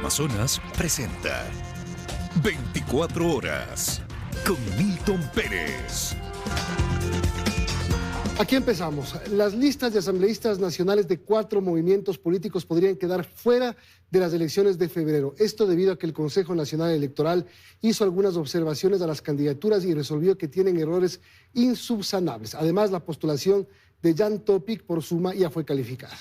Amazonas presenta 24 horas con Milton Pérez. Aquí empezamos. Las listas de asambleístas nacionales de 4 movimientos políticos podrían quedar fuera de las elecciones de febrero. Esto debido a que el Consejo Nacional Electoral hizo algunas observaciones a las candidaturas y resolvió que tienen errores insubsanables. Además, la postulación de Jan Topic por Suma ya fue calificada.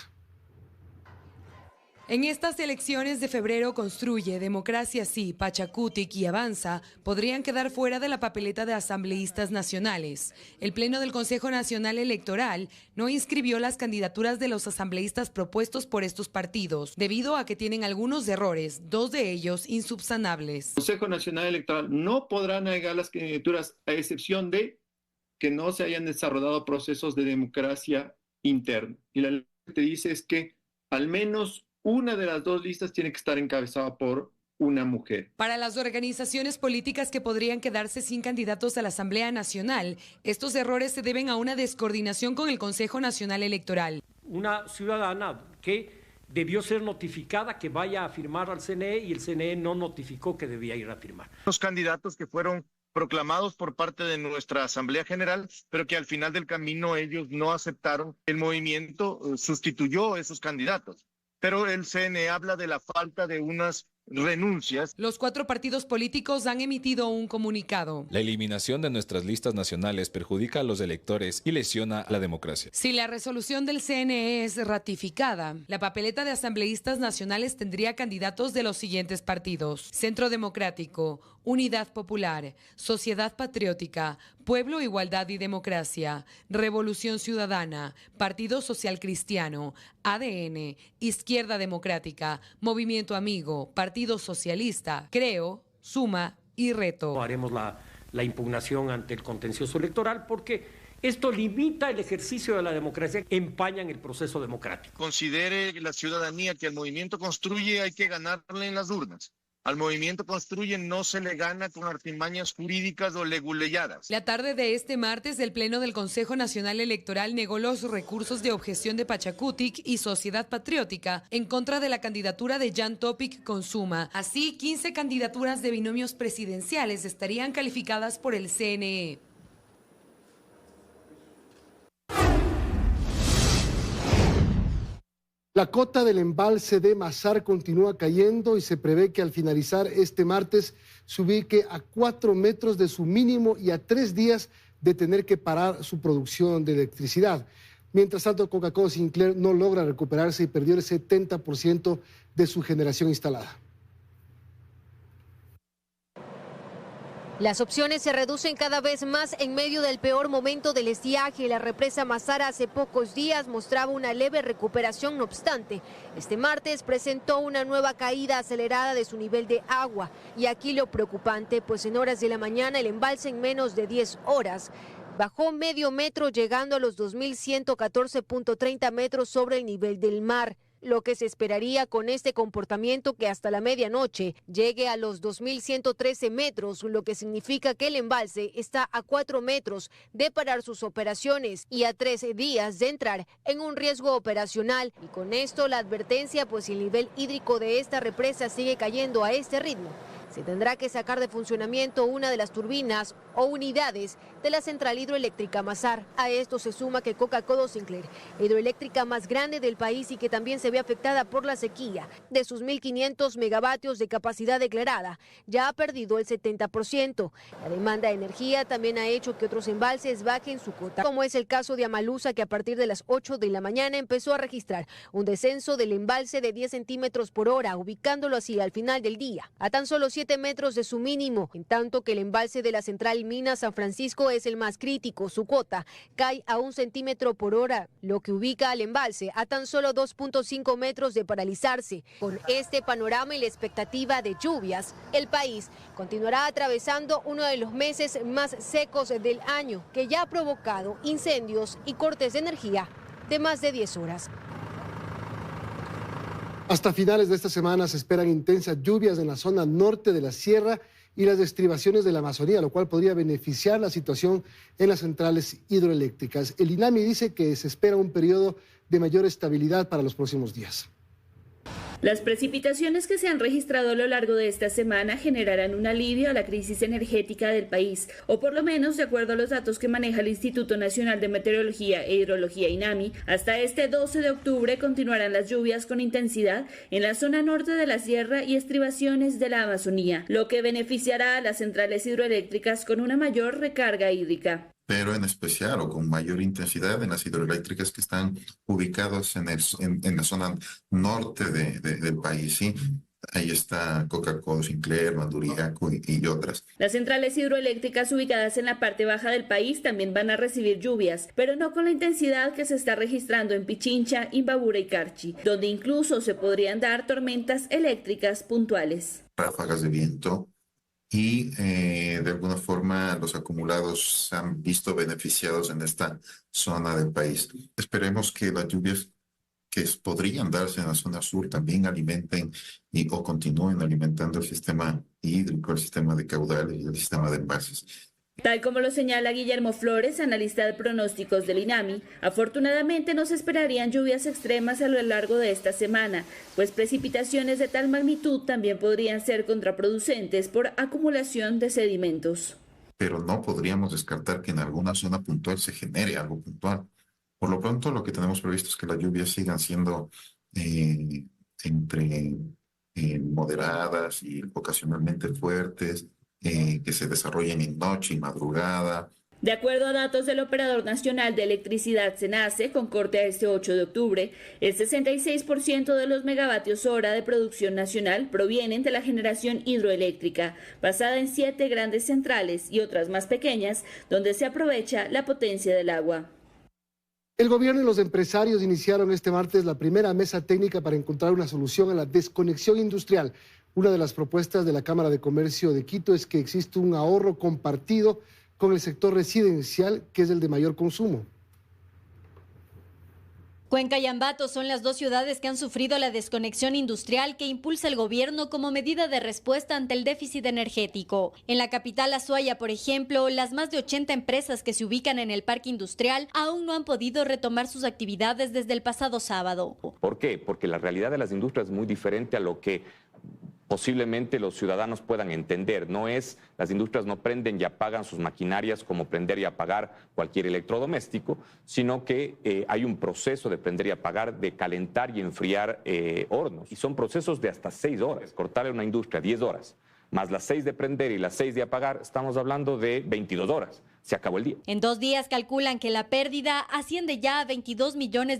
En estas elecciones de febrero, Construye, Democracia Sí, Pachacutic y Avanza podrían quedar fuera de la papeleta de asambleístas nacionales. El Pleno del Consejo Nacional Electoral no inscribió las candidaturas de los asambleístas propuestos por estos partidos, debido a que tienen algunos errores, 2 de ellos insubsanables. El Consejo Nacional Electoral no podrá negar las candidaturas a excepción de que no se hayan desarrollado procesos de democracia interna. Y la ley que te dice es que al menos una de las 2 listas tiene que estar encabezada por una mujer. Para las organizaciones políticas que podrían quedarse sin candidatos a la Asamblea Nacional, estos errores se deben a una descoordinación con el Consejo Nacional Electoral. Una ciudadana que debió ser notificada que vaya a firmar al CNE y el CNE no notificó que debía ir a firmar. Los candidatos que fueron proclamados por parte de nuestra Asamblea General, pero que al final del camino ellos no aceptaron. El movimiento sustituyó esos candidatos. Pero el CNE habla de la falta de unas renuncias. Los 4 partidos políticos han emitido un comunicado. La eliminación de nuestras listas nacionales perjudica a los electores y lesiona la democracia. Si la resolución del CNE es ratificada, la papeleta de asambleístas nacionales tendría candidatos de los siguientes partidos: Centro Democrático, Unidad Popular, Sociedad Patriótica, Pueblo, Igualdad y Democracia, Revolución Ciudadana, Partido Social Cristiano, ADN, Izquierda Democrática, Movimiento Amigo, Partido Socialista, Creo, Suma y Reto. Haremos la impugnación ante el contencioso electoral porque esto limita el ejercicio de la democracia, empañan el proceso democrático. Considere la ciudadanía que el movimiento Construye hay que ganarle en las urnas. Al movimiento Construye no se le gana con artimañas jurídicas o leguleyadas. La tarde de este martes, el Pleno del Consejo Nacional Electoral negó los recursos de objeción de Pachacutic y Sociedad Patriótica en contra de la candidatura de Jan Topic con Suma. Así, 15 candidaturas de binomios presidenciales estarían calificadas por el CNE. La cota del embalse de Mazar continúa cayendo y se prevé que al finalizar este martes se ubique a 4 metros de su mínimo y a 3 días de tener que parar su producción de electricidad. Mientras tanto, Coca-Cola Sinclair no logra recuperarse y perdió el 70% de su generación instalada. Las opciones se reducen cada vez más en medio del peor momento del estiaje. La represa Mazar hace pocos días mostraba una leve recuperación, no obstante. Este martes presentó una nueva caída acelerada de su nivel de agua. Y aquí lo preocupante, pues en horas de la mañana el embalse en menos de 10 horas bajó medio metro, llegando a los 2.114.30 metros sobre el nivel del mar. Lo que se esperaría con este comportamiento que hasta la medianoche llegue a los 2.113 metros, lo que significa que el embalse está a 4 metros de parar sus operaciones y a 3 días de entrar en un riesgo operacional. Y con esto la advertencia, pues si el nivel hídrico de esta represa sigue cayendo a este ritmo, se tendrá que sacar de funcionamiento una de las turbinas o unidades de la central hidroeléctrica Mazar. A esto se suma que Coca-Cola Sinclair, hidroeléctrica más grande del país y que también se ve afectada por la sequía, de sus 1.500 megavatios de capacidad declarada, ya ha perdido el 70%. La demanda de energía también ha hecho que otros embalses bajen su cota, como es el caso de Amalusa, que a partir de las 8 de la mañana empezó a registrar un descenso del embalse de 10 centímetros por hora, ubicándolo así al final del día, a tan solo 7 metros de su mínimo, en tanto que el embalse de la central Mina San Francisco es el más crítico. Su cuota cae a 1 centímetro por hora, lo que ubica al embalse a tan solo 2.5 metros de paralizarse. Con este panorama y la expectativa de lluvias, el país continuará atravesando uno de los meses más secos del año, que ya ha provocado incendios y cortes de energía de más de 10 horas. Hasta finales de esta semana se esperan intensas lluvias en la zona norte de la sierra y las estribaciones de la Amazonía, lo cual podría beneficiar la situación en las centrales hidroeléctricas. El INAMI dice que se espera un periodo de mayor estabilidad para los próximos días. Las precipitaciones que se han registrado a lo largo de esta semana generarán un alivio a la crisis energética del país, o por lo menos de acuerdo a los datos que maneja el Instituto Nacional de Meteorología e Hidrología INAMI, hasta este 12 de octubre continuarán las lluvias con intensidad en la zona norte de la sierra y estribaciones de la Amazonía, lo que beneficiará a las centrales hidroeléctricas con una mayor recarga hídrica. Pero en especial o con mayor intensidad en las hidroeléctricas que están ubicadas en la zona norte del país, ¿sí? Ahí está Coca-Cola, Sinclair, Manduriaco y otras. Las centrales hidroeléctricas ubicadas en la parte baja del país también van a recibir lluvias, pero no con la intensidad que se está registrando en Pichincha, Imbabura y Carchi, donde incluso se podrían dar tormentas eléctricas puntuales. Ráfagas de viento. Y de alguna forma los acumulados se han visto beneficiados en esta zona del país. Esperemos que las lluvias que podrían darse en la zona sur también alimenten o continúen alimentando el sistema hídrico, el sistema de caudales y el sistema de embalses. Tal como lo señala Guillermo Flores, analista de pronósticos del INAMI, afortunadamente no se esperarían lluvias extremas a lo largo de esta semana, pues precipitaciones de tal magnitud también podrían ser contraproducentes por acumulación de sedimentos. Pero no podríamos descartar que en alguna zona puntual se genere algo puntual. Por lo pronto, lo que tenemos previsto es que las lluvias sigan siendo entre moderadas y ocasionalmente fuertes, que se desarrollen en noche y madrugada. De acuerdo a datos del Operador Nacional de Electricidad SENACE, con corte a este 8 de octubre, el 66% de los megavatios hora de producción nacional provienen de la generación hidroeléctrica, basada en 7 grandes centrales y otras más pequeñas, donde se aprovecha la potencia del agua. El gobierno y los empresarios iniciaron este martes la primera mesa técnica para encontrar una solución a la desconexión industrial. Una de las propuestas de la Cámara de Comercio de Quito es que existe un ahorro compartido con el sector residencial, que es el de mayor consumo. Cuenca y Ambato son las dos ciudades que han sufrido la desconexión industrial que impulsa el gobierno como medida de respuesta ante el déficit energético. En la capital Azuaya, por ejemplo, las más de 80 empresas que se ubican en el parque industrial aún no han podido retomar sus actividades desde el pasado sábado. ¿Por qué? Porque la realidad de las industrias es muy diferente a lo que posiblemente los ciudadanos puedan entender. Las industrias no prenden y apagan sus maquinarias como prender y apagar cualquier electrodoméstico, sino que hay un proceso de prender y apagar, de calentar y enfriar hornos. Y son procesos de hasta 6 horas. Cortarle a una industria 10 horas, más las 6 de prender y las 6 de apagar, estamos hablando de 22 horas. Se acabó el día. En 2 días calculan que la pérdida asciende ya a $22 millones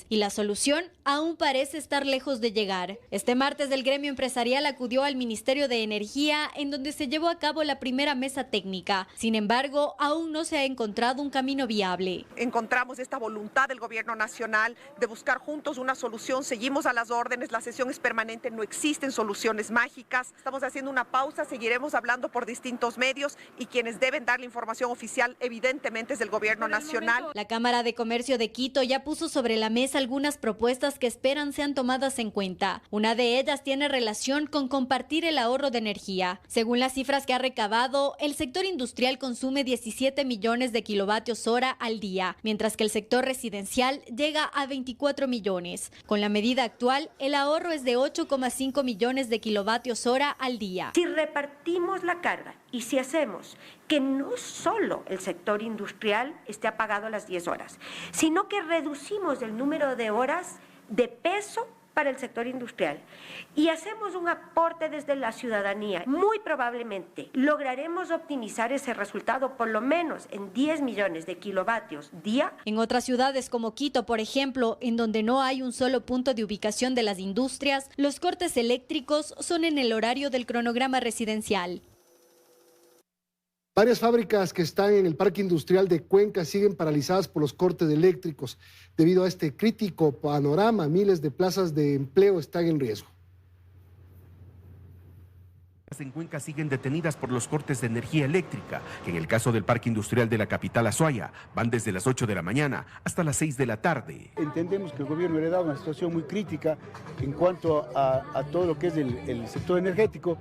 y la solución aún parece estar lejos de llegar. Este martes el gremio empresarial acudió al Ministerio de Energía, en donde se llevó a cabo la primera mesa técnica. Sin embargo, aún no se ha encontrado un camino viable. Encontramos esta voluntad del gobierno nacional de buscar juntos una solución. Seguimos a las órdenes, la sesión es permanente, no existen soluciones mágicas. Estamos haciendo una pausa, seguiremos hablando por distintos medios y quienes deben dar la información oficial evidentemente es del gobierno nacional. La Cámara de Comercio de Quito ya puso sobre la mesa algunas propuestas que esperan sean tomadas en cuenta. Una de ellas tiene relación con compartir el ahorro de energía. Según las cifras que ha recabado, el sector industrial consume 17 millones de kilovatios hora al día, mientras que el sector residencial llega a 24 millones. Con la medida actual, el ahorro es de 8,5 millones de kilovatios hora al día. Si repartimos la carga y si hacemos que no solo el sector industrial esté apagado a las 10 horas, sino que reducimos el número de horas de peso para el sector industrial y hacemos un aporte desde la ciudadanía, muy probablemente lograremos optimizar ese resultado por lo menos en 10 millones de kilovatios día. En otras ciudades como Quito, por ejemplo, en donde no hay un solo punto de ubicación de las industrias, los cortes eléctricos son en el horario del cronograma residencial. Varias fábricas que están en el parque industrial de Cuenca siguen paralizadas por los cortes eléctricos. Debido a este crítico panorama, miles de plazas de empleo están en riesgo. En Cuenca siguen detenidas por los cortes de energía eléctrica, que en el caso del parque industrial de la capital Azuaya van desde las 8 de la mañana hasta las 6 de la tarde. Entendemos que el gobierno le da una situación muy crítica en cuanto a todo lo que es el sector energético,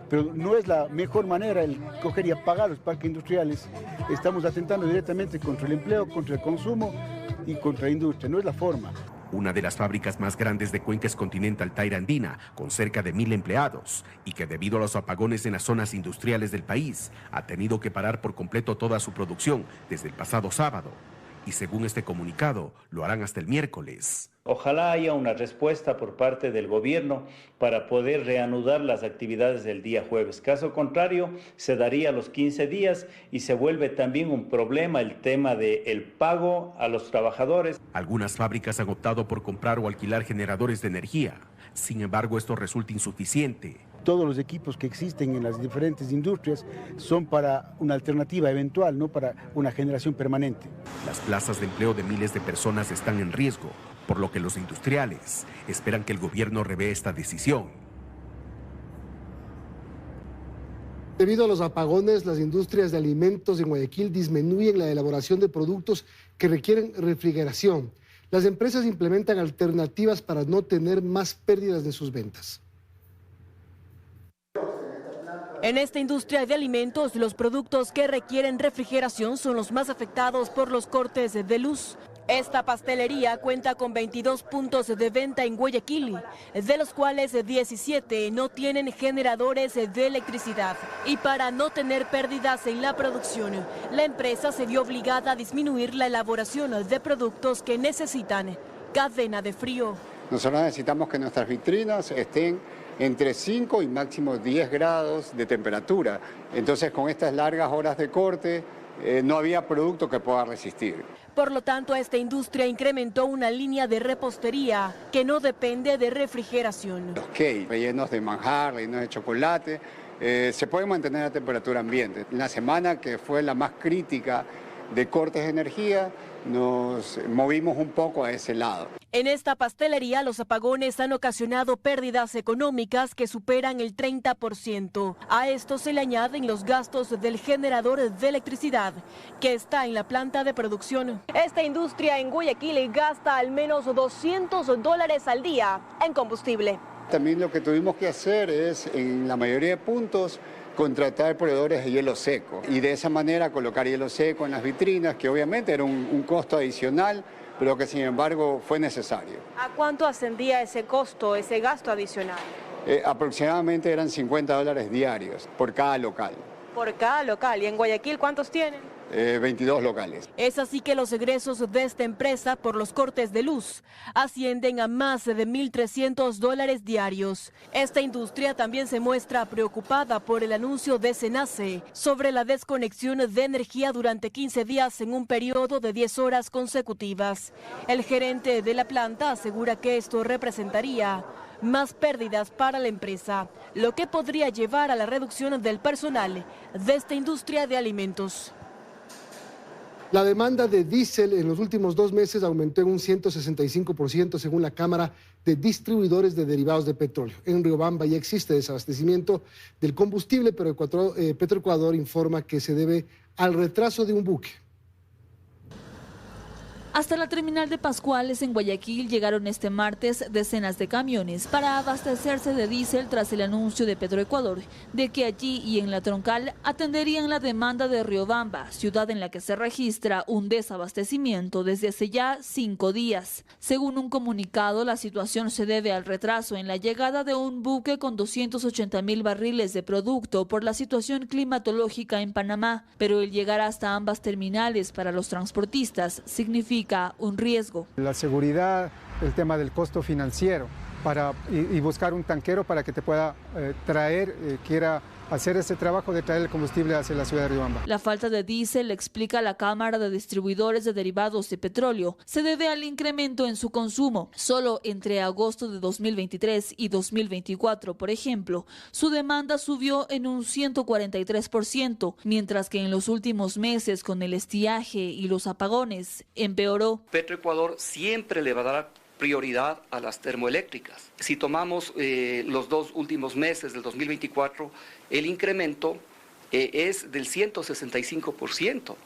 pero no es la mejor manera el coger y apagar los parques industriales. Estamos atentando directamente contra el empleo, contra el consumo y contra la industria, no es la forma. una de las fábricas más grandes de Cuencas Continental Taira Andina, con cerca de 1,000 empleados, y que debido a los apagones en las zonas industriales del país, ha tenido que parar por completo toda su producción desde el pasado sábado. Y según este comunicado, lo harán hasta el miércoles. Ojalá haya una respuesta por parte del gobierno para poder reanudar las actividades del día jueves. Caso contrario, se daría los 15 días y se vuelve también un problema el tema del pago a los trabajadores. Algunas fábricas han optado por comprar o alquilar generadores de energía. Sin embargo, esto resulta insuficiente. Todos los equipos que existen en las diferentes industrias son para una alternativa eventual, no para una generación permanente. Las plazas de empleo de miles de personas están en riesgo, por lo que los industriales esperan que el gobierno revea esta decisión. Debido a los apagones, las industrias de alimentos en Guayaquil disminuyen la elaboración de productos que requieren refrigeración. Las empresas implementan alternativas para no tener más pérdidas de sus ventas. En esta industria de alimentos, los productos que requieren refrigeración son los más afectados por los cortes de luz. Esta pastelería cuenta con 22 puntos de venta en Guayaquil, de los cuales 17 no tienen generadores de electricidad. Y para no tener pérdidas en la producción, la empresa se vio obligada a disminuir la elaboración de productos que necesitan cadena de frío. Nosotros necesitamos que nuestras vitrinas estén entre 5 y máximo 10 grados de temperatura. Entonces, con estas largas horas de corte, no había producto que pueda resistir. Por lo tanto, esta industria incrementó una línea de repostería que no depende de refrigeración. Los cakes rellenos de manjar, rellenos de chocolate, se pueden mantener a temperatura ambiente. En la semana que fue la más crítica de cortes de energía, nos movimos un poco a ese lado. En esta pastelería, los apagones han ocasionado pérdidas económicas que superan el 30%. A esto se le añaden los gastos del generador de electricidad, que está en la planta de producción. Esta industria en Guayaquil gasta al menos $200 al día en combustible. También lo que tuvimos que hacer es, en la mayoría de puntos, contratar proveedores de hielo seco y de esa manera colocar hielo seco en las vitrinas, que obviamente era un costo adicional, pero que sin embargo fue necesario. ¿A cuánto ascendía ese costo, ese gasto adicional? Aproximadamente eran $50 diarios por cada local. Por cada local. ¿Y en Guayaquil cuántos tienen? 22 locales. Es así que los egresos de esta empresa por los cortes de luz ascienden a más de $1,300 diarios. Esta industria también se muestra preocupada por el anuncio de SENACE sobre la desconexión de energía durante 15 días en un periodo de 10 horas consecutivas. El gerente de la planta asegura que esto representaría más pérdidas para la empresa, lo que podría llevar a la reducción del personal de esta industria de alimentos. La demanda de diésel en los últimos 2 meses aumentó en un 165% según la Cámara de Distribuidores de Derivados de Petróleo. En Riobamba ya existe desabastecimiento del combustible, pero Petroecuador informa que se debe al retraso de un buque. Hasta la terminal de Pascuales en Guayaquil llegaron este martes decenas de camiones para abastecerse de diésel tras el anuncio de Petroecuador de que allí y en la troncal atenderían la demanda de Riobamba, ciudad en la que se registra un desabastecimiento desde hace ya 5 días. Según un comunicado, la situación se debe al retraso en la llegada de un buque con 280,000 barriles de producto por la situación climatológica en Panamá, pero el llegar hasta ambas terminales para los transportistas significa un riesgo. La seguridad, el tema del costo financiero y buscar un tanquero para que te pueda traer, quiera hacer ese trabajo de traer el combustible hacia la ciudad de Riobamba. La falta de diésel, explica la Cámara de Distribuidores de Derivados de Petróleo, se debe al incremento en su consumo. Solo entre agosto de 2023 y 2024, por ejemplo, su demanda subió en un 143%, mientras que en los últimos meses con el estiaje y los apagones empeoró. Petroecuador siempre le va a dar prioridad a las termoeléctricas. Si tomamos los 2 últimos meses del 2024, el incremento es del 165%,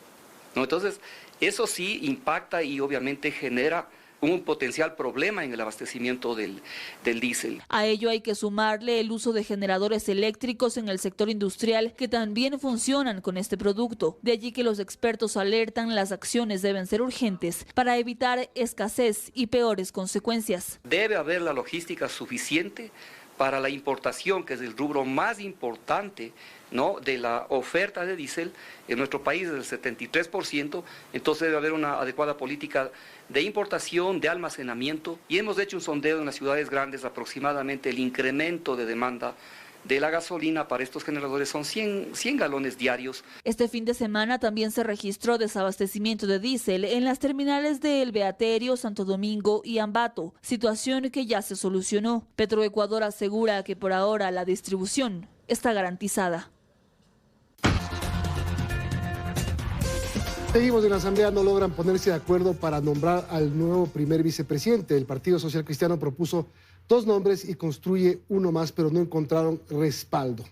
¿no? Entonces, eso sí impacta y obviamente genera un potencial problema en el abastecimiento del diésel. A ello hay que sumarle el uso de generadores eléctricos en el sector industrial que también funcionan con este producto. De allí que los expertos alertan las acciones deben ser urgentes para evitar escasez y peores consecuencias. Debe haber la logística suficiente para la importación, que es el rubro más importante, ¿no?, de la oferta de diésel en nuestro país, es del 73%, entonces debe haber una adecuada política de importación, de almacenamiento, y hemos hecho un sondeo en las ciudades grandes, aproximadamente el incremento de demanda de la gasolina para estos generadores son 100 galones diarios. Este fin de semana también se registró desabastecimiento de diésel en las terminales de El Beaterio, Santo Domingo y Ambato, situación que ya se solucionó. Petroecuador asegura que por ahora la distribución está garantizada. Seguimos en la Asamblea, no logran ponerse de acuerdo para nombrar al nuevo primer vicepresidente. El Partido Social Cristiano propuso 2 nombres y construye uno más, pero no encontraron respaldo.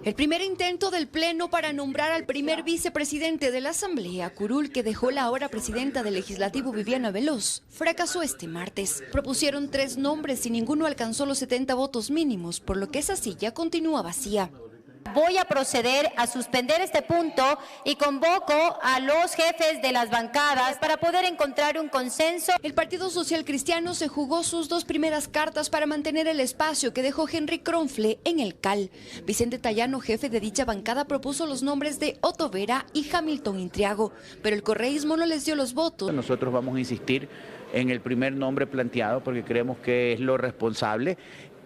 El primer intento del Pleno para nombrar al primer vicepresidente de la Asamblea, curul, que dejó la ahora presidenta del Legislativo, Viviana Veloz, fracasó este martes. Propusieron 3 nombres y ninguno alcanzó los 70 votos mínimos, por lo que esa silla continúa vacía. Voy a proceder a suspender este punto y convoco a los jefes de las bancadas para poder encontrar un consenso. El Partido Social Cristiano se jugó sus 2 primeras cartas para mantener el espacio que dejó Henry Kronfle en el CAL. Vicente Tallano, jefe de dicha bancada, propuso los nombres de Otto Vera y Hamilton Intriago, pero el correísmo no les dio los votos. Nosotros vamos a insistir en el primer nombre planteado porque creemos que es lo responsable.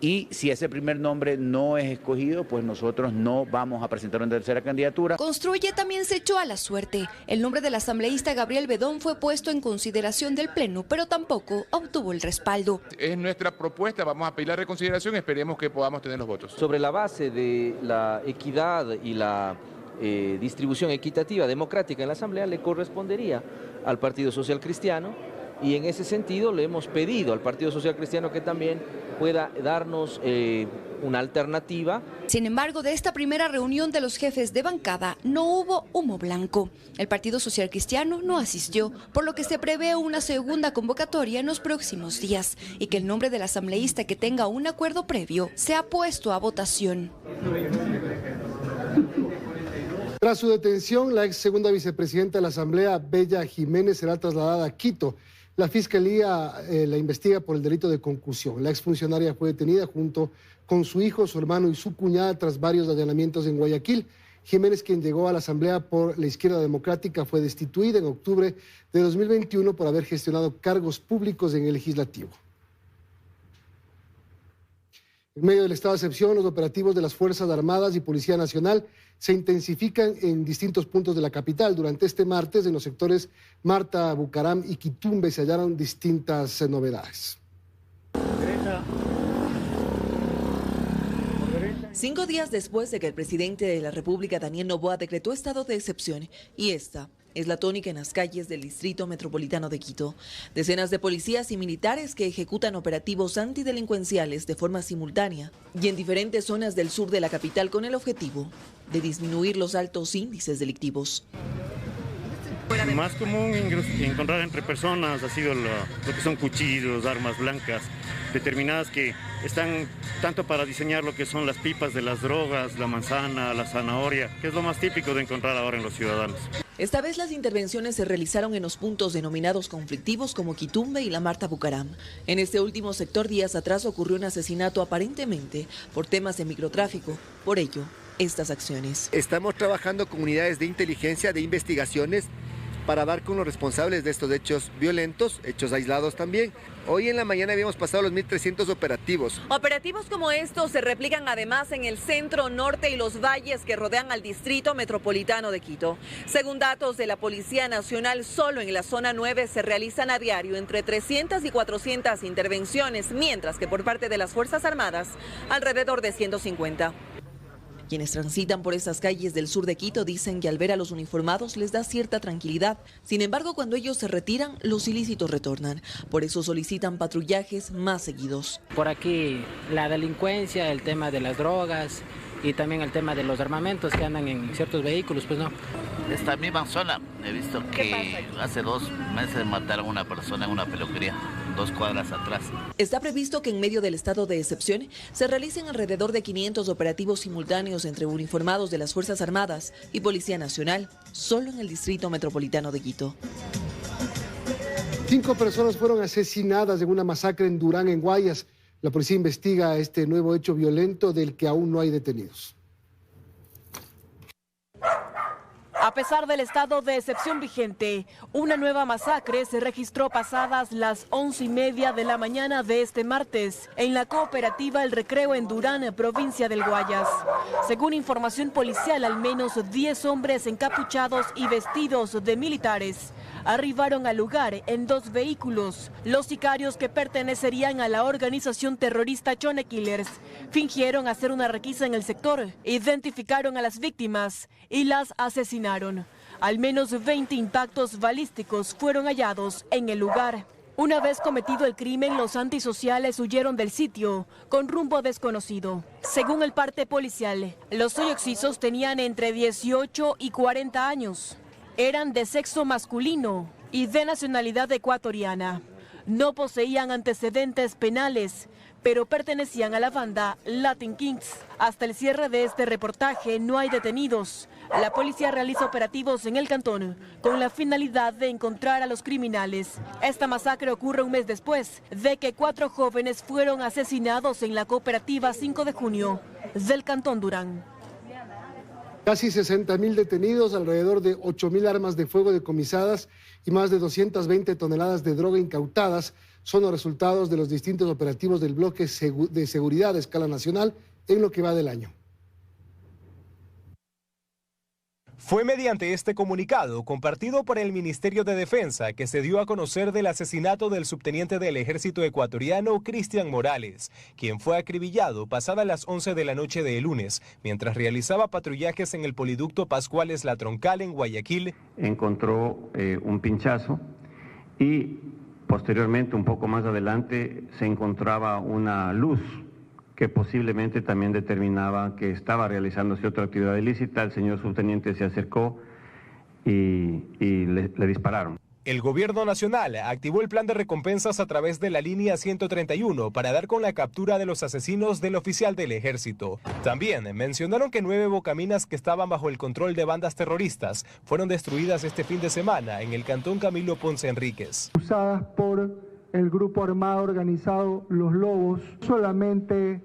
Y si ese primer nombre no es escogido, pues nosotros no vamos a presentar una tercera candidatura. Construye también se echó a la suerte. El nombre del asambleísta Gabriel Bedón fue puesto en consideración del Pleno, pero tampoco obtuvo el respaldo. Es nuestra propuesta, vamos a pedir la reconsideración, esperemos que podamos tener los votos. Sobre la base de la equidad y la distribución equitativa democrática en la Asamblea, le correspondería al Partido Social Cristiano. Y en ese sentido le hemos pedido al Partido Social Cristiano que también pueda darnos una alternativa. Sin embargo, de esta primera reunión de los jefes de bancada no hubo humo blanco. El Partido Social Cristiano no asistió, por lo que se prevé una segunda convocatoria en los próximos días y que el nombre del asambleísta que tenga un acuerdo previo sea puesto a votación. Tras su detención, la ex segunda vicepresidenta de la Asamblea, Bella Jiménez, será trasladada a Quito. La Fiscalía la investiga por el delito de concusión. La exfuncionaria fue detenida junto con su hijo, su hermano y su cuñada tras varios allanamientos en Guayaquil. Jiménez, quien llegó a la Asamblea por la Izquierda Democrática, fue destituida en octubre de 2021 por haber gestionado cargos públicos en el Legislativo. En medio del estado de excepción, los operativos de las Fuerzas Armadas y Policía Nacional se intensifican en distintos puntos de la capital. Durante este martes, en los sectores Marta, Bucaram y Quitumbe se hallaron distintas novedades. 5 días después de que el presidente de la República, Daniel Noboa, decretó estado de excepción, y esta es la tónica en las calles del Distrito Metropolitano de Quito. Decenas de policías y militares que ejecutan operativos antidelincuenciales de forma simultánea y en diferentes zonas del sur de la capital con el objetivo de disminuir los altos índices delictivos. Más común encontrar entre personas ha sido lo que son cuchillos, armas blancas, determinadas que están tanto para diseñar lo que son las pipas de las drogas, la manzana, la zanahoria, que es lo más típico de encontrar ahora en los ciudadanos. Esta vez las intervenciones se realizaron en los puntos denominados conflictivos como Quitumbe y la Marta Bucaram. En este último sector, días atrás ocurrió un asesinato aparentemente por temas de microtráfico. Por ello, estas acciones. Estamos trabajando con unidades de inteligencia, de investigaciones, para dar con los responsables de estos hechos violentos, hechos aislados también. Hoy en la mañana habíamos pasado los 1.300 operativos. Operativos como estos se replican además en el centro, norte y los valles que rodean al Distrito Metropolitano de Quito. Según datos de la Policía Nacional, solo en la zona 9 se realizan a diario entre 300 y 400 intervenciones, mientras que por parte de las Fuerzas Armadas, alrededor de 150. Quienes transitan por estas calles del sur de Quito dicen que al ver a los uniformados les da cierta tranquilidad. Sin embargo, cuando ellos se retiran, los ilícitos retornan. Por eso solicitan patrullajes más seguidos. Por aquí la delincuencia, el tema de las drogas y también el tema de los armamentos que andan en ciertos vehículos, pues no. Esta misma zona, he visto que hace 2 meses mataron a una persona en una peluquería, 2 cuadras atrás. Está previsto que en medio del estado de excepción se realicen alrededor de 500 operativos simultáneos entre uniformados de las Fuerzas Armadas y Policía Nacional, solo en el Distrito Metropolitano de Quito. 5 personas fueron asesinadas en una masacre en Durán, en Guayas. La policía investiga este nuevo hecho violento del que aún no hay detenidos. A pesar del estado de excepción vigente, una nueva masacre se registró pasadas las 11:30 de la mañana de este martes en la cooperativa El Recreo en Durán, provincia del Guayas. Según información policial, al menos 10 hombres encapuchados y vestidos de militares arribaron al lugar en 2 vehículos. Los sicarios, que pertenecerían a la organización terrorista Chone Killers, fingieron hacer una requisa en el sector, identificaron a las víctimas y las asesinaron. Al menos 20 impactos balísticos fueron hallados en el lugar. Una vez cometido el crimen, los antisociales huyeron del sitio con rumbo desconocido. Según el parte policial, los soyoxisos tenían entre 18 y 40 años. Eran de sexo masculino y de nacionalidad ecuatoriana. No poseían antecedentes penales, pero pertenecían a la banda Latin Kings. Hasta el cierre de este reportaje no hay detenidos. La policía realiza operativos en el cantón con la finalidad de encontrar a los criminales. Esta masacre ocurre un mes después de que 4 jóvenes fueron asesinados en la cooperativa 5 de junio del cantón Durán. Casi 60.000 detenidos, alrededor de 8.000 armas de fuego decomisadas y más de 220 toneladas de droga incautadas son los resultados de los distintos operativos del bloque de seguridad a escala nacional en lo que va del año. Fue mediante este comunicado compartido por el Ministerio de Defensa que se dio a conocer del asesinato del subteniente del ejército ecuatoriano Cristian Morales, quien fue acribillado pasadas las 11 de la noche de lunes, mientras realizaba patrullajes en el poliducto Pascuales La Troncal en Guayaquil. Encontró un pinchazo y posteriormente, un poco más adelante, se encontraba una luz que posiblemente también determinaba que estaba realizándose otra actividad ilícita. El señor subteniente se acercó y le dispararon. El gobierno nacional activó el plan de recompensas a través de la línea 131 para dar con la captura de los asesinos del oficial del ejército. También mencionaron que 9 bocaminas que estaban bajo el control de bandas terroristas fueron destruidas este fin de semana en el cantón Camilo Ponce Enríquez. Usadas por el grupo armado organizado Los Lobos, solamente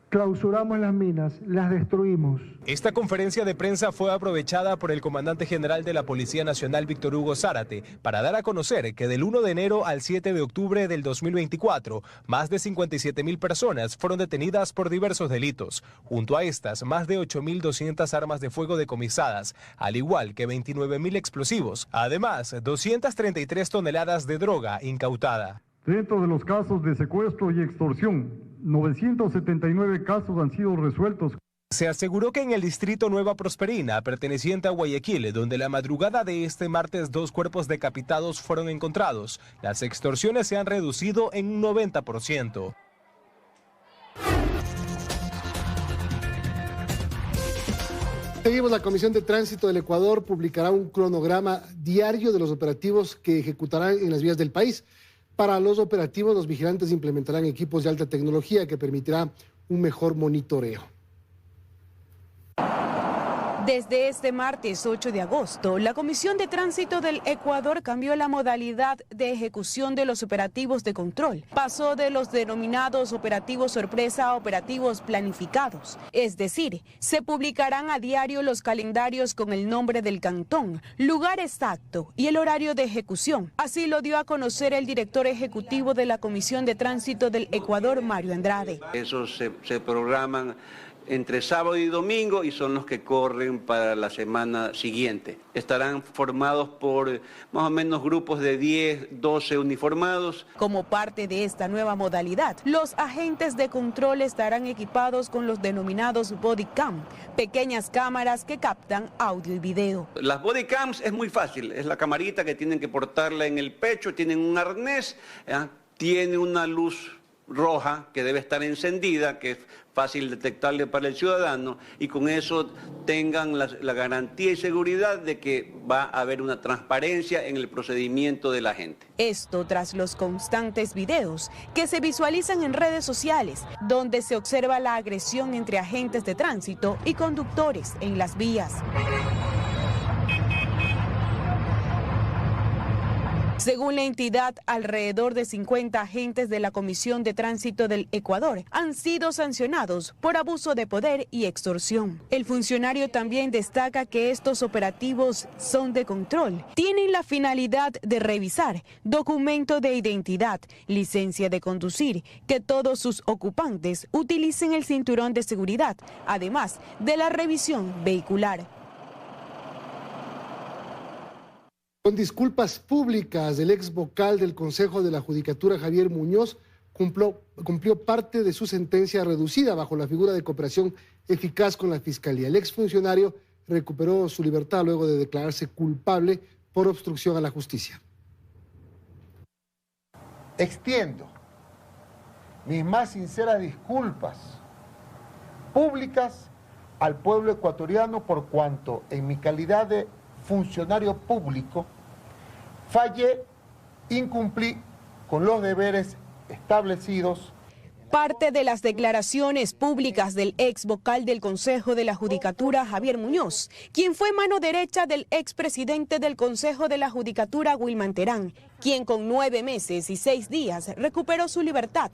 clausuramos las minas, las destruimos. Esta conferencia de prensa fue aprovechada por el comandante general de la Policía Nacional, Víctor Hugo Zárate, para dar a conocer que del 1 de enero al 7 de octubre del 2024, más de 57.000 personas fueron detenidas por diversos delitos. Junto a estas, más de 8.200 armas de fuego decomisadas, al igual que 29.000 explosivos. Además, 233 toneladas de droga incautada. Dentro de los casos de secuestro y extorsión, 979 casos han sido resueltos. Se aseguró que en el distrito Nueva Prosperina, perteneciente a Guayaquil, donde la madrugada de este martes 2 cuerpos decapitados fueron encontrados, las extorsiones se han reducido en un 90%. Seguimos. La Comisión de Tránsito del Ecuador publicará un cronograma diario de los operativos que ejecutarán en las vías del país. Para los operativos, los vigilantes implementarán equipos de alta tecnología que permitirá un mejor monitoreo. Desde este martes 8 de agosto, la Comisión de Tránsito del Ecuador cambió la modalidad de ejecución de los operativos de control. Pasó de los denominados operativos sorpresa a operativos planificados. Es decir, se publicarán a diario los calendarios con el nombre del cantón, lugar exacto y el horario de ejecución. Así lo dio a conocer el director ejecutivo de la Comisión de Tránsito del Ecuador, Mario Andrade. Esos se programan entre sábado y domingo y son los que corren para la semana siguiente. Estarán formados por más o menos grupos de 10, 12 uniformados. Como parte de esta nueva modalidad, los agentes de control estarán equipados con los denominados body cam, pequeñas cámaras que captan audio y video. Las body cams es muy fácil, es la camarita que tienen que portarla en el pecho, tienen un arnés, tiene una luz roja que debe estar encendida, que es fácil detectable para el ciudadano, y con eso tengan la garantía y seguridad de que va a haber una transparencia en el procedimiento de la gente. Esto tras los constantes videos que se visualizan en redes sociales, donde se observa la agresión entre agentes de tránsito y conductores en las vías. Según la entidad, alrededor de 50 agentes de la Comisión de Tránsito del Ecuador han sido sancionados por abuso de poder y extorsión. El funcionario también destaca que estos operativos son de control. Tienen la finalidad de revisar documento de identidad, licencia de conducir, que todos sus ocupantes utilicen el cinturón de seguridad, además de la revisión vehicular. Con disculpas públicas, el ex vocal del Consejo de la Judicatura, Javier Muñoz, cumplió parte de su sentencia reducida bajo la figura de cooperación eficaz con la Fiscalía. El exfuncionario recuperó su libertad luego de declararse culpable por obstrucción a la justicia. Extiendo mis más sinceras disculpas públicas al pueblo ecuatoriano por cuanto, en mi calidad de funcionario público, fallé, incumplí con los deberes establecidos. Parte de las declaraciones públicas del ex vocal del Consejo de la Judicatura, Javier Muñoz, quien fue mano derecha del expresidente del Consejo de la Judicatura, Wilman Terán, quien con 9 meses y 6 días recuperó su libertad.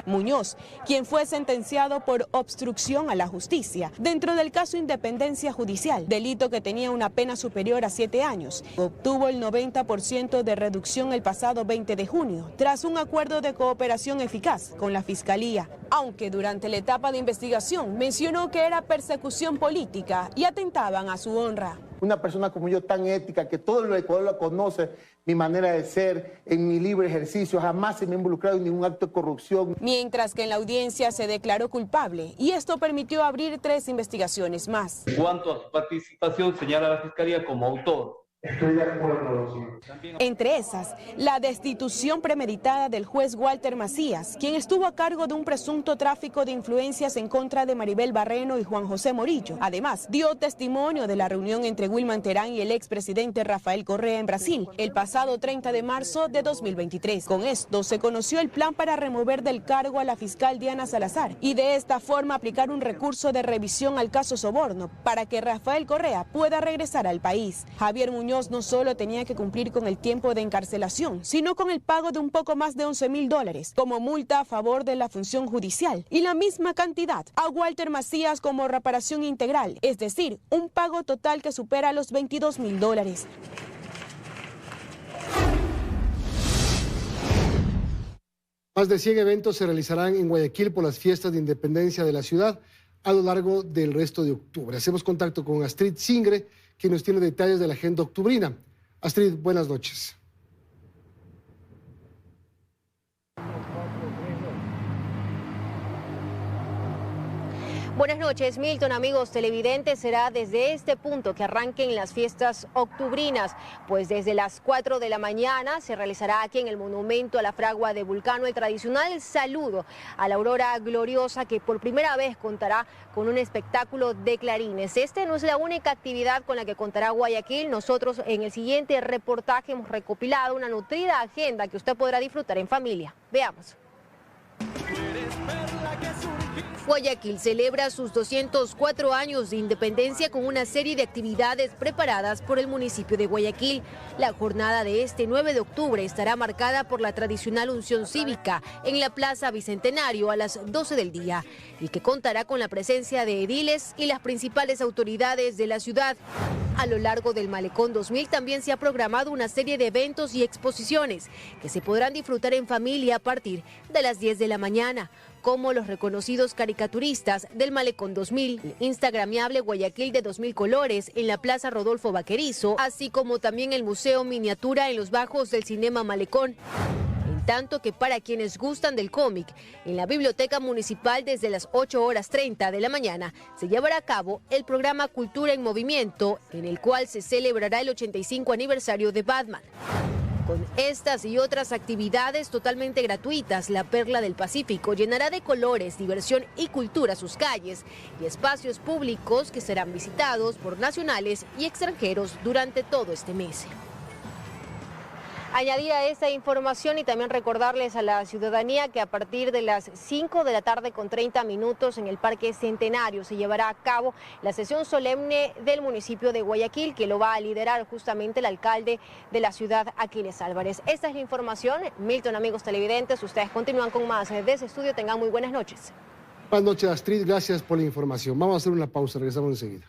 Muñoz, quien fue sentenciado por obstrucción a la justicia dentro del caso Independencia Judicial, delito que tenía una pena superior a 7 años, obtuvo el 90% de reducción el pasado 20 de junio, tras un acuerdo de cooperación eficaz con la Fiscalía, aunque durante la etapa de investigación mencionó que era persecución política y atentaban a su honra. Una persona como yo, tan ética, que todo el Ecuador la conoce, mi manera de ser, en mi libre ejercicio, jamás se me ha involucrado en ningún acto de corrupción. Mientras que en la audiencia se declaró culpable y esto permitió abrir 3 investigaciones más. En cuanto a su participación, señala la Fiscalía como autor. Estoy de acuerdo, señor. Entre esas, la destitución premeditada del juez Walter Macías, quien estuvo a cargo de un presunto tráfico de influencias en contra de Maribel Barreno y Juan José Morillo. Además, dio testimonio de la reunión entre Wilman Terán y el expresidente Rafael Correa en Brasil, el pasado 30 de marzo de 2023. Con esto se conoció el plan para remover del cargo a la fiscal Diana Salazar y de esta forma aplicar un recurso de revisión al caso Soborno para que Rafael Correa pueda regresar al país. Javier Muñoz no solo tenía que cumplir con el tiempo de encarcelación, sino con el pago de un poco más de $11.000 como multa a favor de la función judicial y la misma cantidad a Walter Macías como reparación integral, es decir, un pago total que supera los $22.000. Más de 100 eventos se realizarán en Guayaquil por las fiestas de independencia de la ciudad a lo largo del resto de octubre. Hacemos contacto con Astrid Singre, quien nos tiene detalles de la agenda octubrina. Astrid, buenas noches. Buenas noches, Milton, amigos televidentes. Será desde este punto que arranquen las fiestas octubrinas, pues desde las 4 de la mañana se realizará aquí en el Monumento a la Fragua de Vulcano el tradicional saludo a la aurora gloriosa, que por primera vez contará con un espectáculo de clarines. Este no es la única actividad con la que contará Guayaquil. Nosotros en el siguiente reportaje hemos recopilado una nutrida agenda que usted podrá disfrutar en familia. Veamos. Guayaquil celebra sus 204 años de independencia con una serie de actividades preparadas por el municipio de Guayaquil. La jornada de este 9 de octubre estará marcada por la tradicional unción cívica en la Plaza Bicentenario a las 12 del día, y que contará con la presencia de ediles y las principales autoridades de la ciudad. A lo largo del Malecón 2000 también se ha programado una serie de eventos y exposiciones que se podrán disfrutar en familia a partir de las 10 de la mañana, como los reconocidos caricaturistas del Malecón 2000, el instagramiable Guayaquil de 2000 colores en la Plaza Rodolfo Vaquerizo, así como también el Museo Miniatura en los bajos del Cinema Malecón. En tanto que para quienes gustan del cómic, en la Biblioteca Municipal desde las 8:30 de la mañana se llevará a cabo el programa Cultura en Movimiento, en el cual se celebrará el 85 aniversario de Batman. Con estas y otras actividades totalmente gratuitas, la Perla del Pacífico llenará de colores, diversión y cultura sus calles y espacios públicos que serán visitados por nacionales y extranjeros durante todo este mes. Añadir a esta información y también recordarles a la ciudadanía que a partir de las 5 de la tarde con 30 minutos en el Parque Centenario se llevará a cabo la sesión solemne del municipio de Guayaquil, que lo va a liderar justamente el alcalde de la ciudad, Aquiles Álvarez. Esta es la información. Milton, amigos televidentes, ustedes continúan con más de ese estudio. Tengan muy buenas noches. Buenas noches, Astrid. Gracias por la información. Vamos a hacer una pausa. Regresamos enseguida.